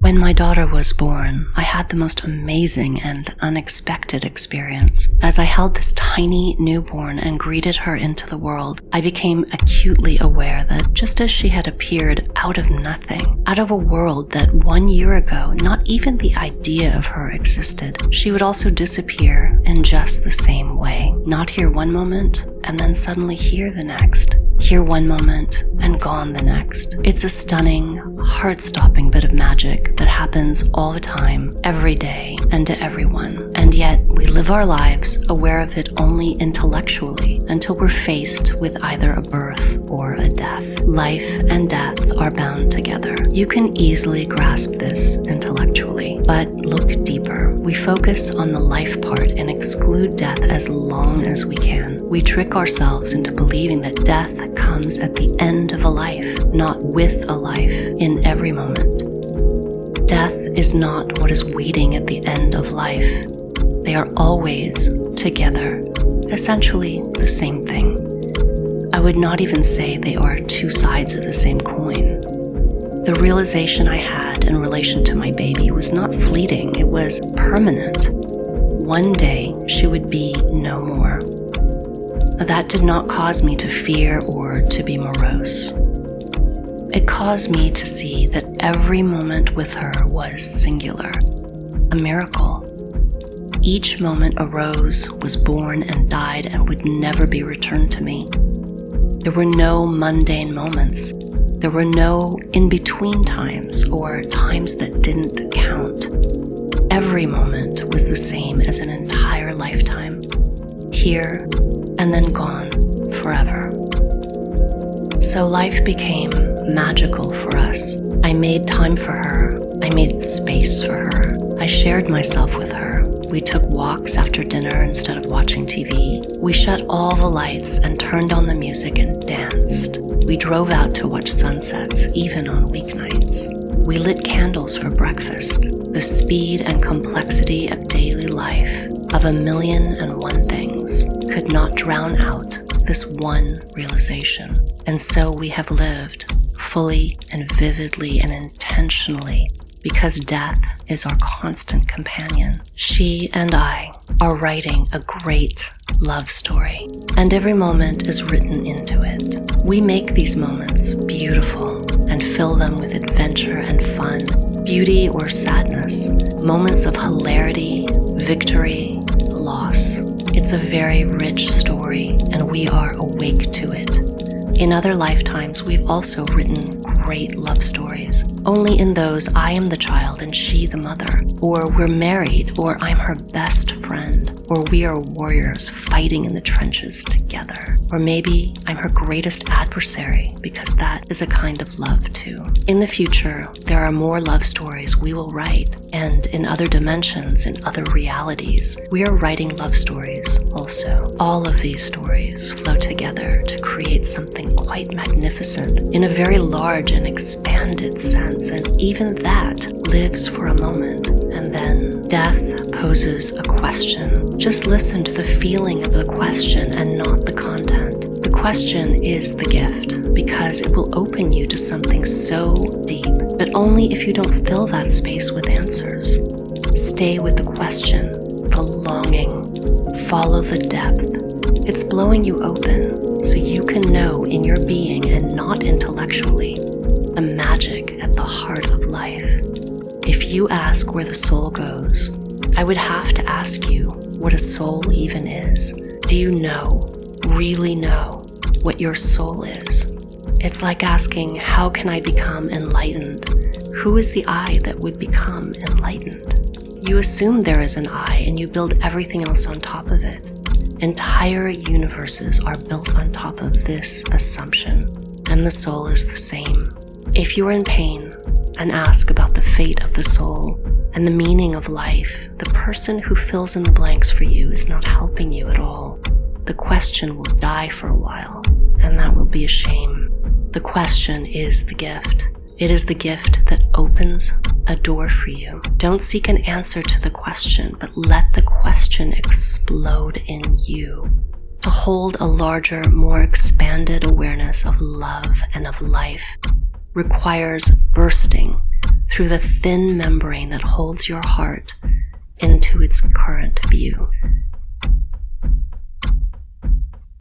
When my daughter was born, I had the most amazing and unexpected experience. As I held this tiny newborn and greeted her into the world, I became acutely aware that just as she had appeared out of nothing, out of a world that 1 year ago, not even the idea of her existed, she would also disappear in just the same way. Not here one moment, and then suddenly here the next. Here one moment, and gone the next. It's a stunning, heart-stopping bit of magic that happens all the time, every day, and to everyone. And yet, we live our lives aware of it only intellectually until we're faced with either a birth or a death. Life and death are bound together. You can easily grasp this intellectually, but look deeper. We focus on the life part and exclude death as long as we can. We trick ourselves into believing that death comes at the end of a life, not with a life, in every moment. Death is not what is waiting at the end of life. They are always together, essentially the same thing. I would not even say they are two sides of the same coin. The realization I had in relation to my baby was not fleeting, it was permanent. One day she would be no more. That did not cause me to fear or to be morose. It caused me to see that every moment with her was singular, a miracle. Each moment arose, was born and died and would never be returned to me. There were no mundane moments. There were no in-between times or times that didn't count. Every moment was the same as an entire lifetime, here and then gone forever. So life became magical for us. I made time for her. I made space for her. I shared myself with her. We took walks after dinner instead of watching TV. We shut all the lights and turned on the music and danced. We drove out to watch sunsets, even on weeknights. We lit candles for breakfast. The speed and complexity of daily life, of 1,000,001 things, could not drown out this one realization. And so we have lived fully and vividly and intentionally, because death is our constant companion. She and I are writing a great love story, and every moment is written into it. We make these moments beautiful and fill them with adventure and fun, beauty or sadness, moments of hilarity, victory, loss. It's a very rich story, and we are awake to it. In other lifetimes, we've also written great love stories. Only in those, I am the child and she the mother, or we're married, or I'm her best friend, or we are warriors fighting in the trenches together. Or maybe I'm her greatest adversary, because that is a kind of love too. In the future, there are more love stories we will write, and in other dimensions, in other realities, we are writing love stories also. All of these stories flow together to create something quite magnificent in a very large and expanded sense, and even that lives for a moment, and then death poses a question. Just listen to the feeling of the question and not the content. The question is the gift, because it will open you to something so deep, but only if you don't fill that space with answers. Stay with the question, the longing, follow the depth. It's blowing you open so you can know in your being and not intellectually the magic at the heart of life. If you ask where the soul goes, I would have to ask you what a soul even is. Do you know, really know, what your soul is? It's like asking, how can I become enlightened? Who is the I that would become enlightened? You assume there is an I and you build everything else on top of it. Entire universes are built on top of this assumption, and the soul is the same. If you are in pain and ask about the fate of the soul and the meaning of life, the person who fills in the blanks for you is not helping you at all. The question will die for a while, and that will be a shame. The question is the gift. It is the gift that opens a door for you. Don't seek an answer to the question, but let the question explode in you. To hold a larger, more expanded awareness of love and of life requires bursting through the thin membrane that holds your heart into its current view.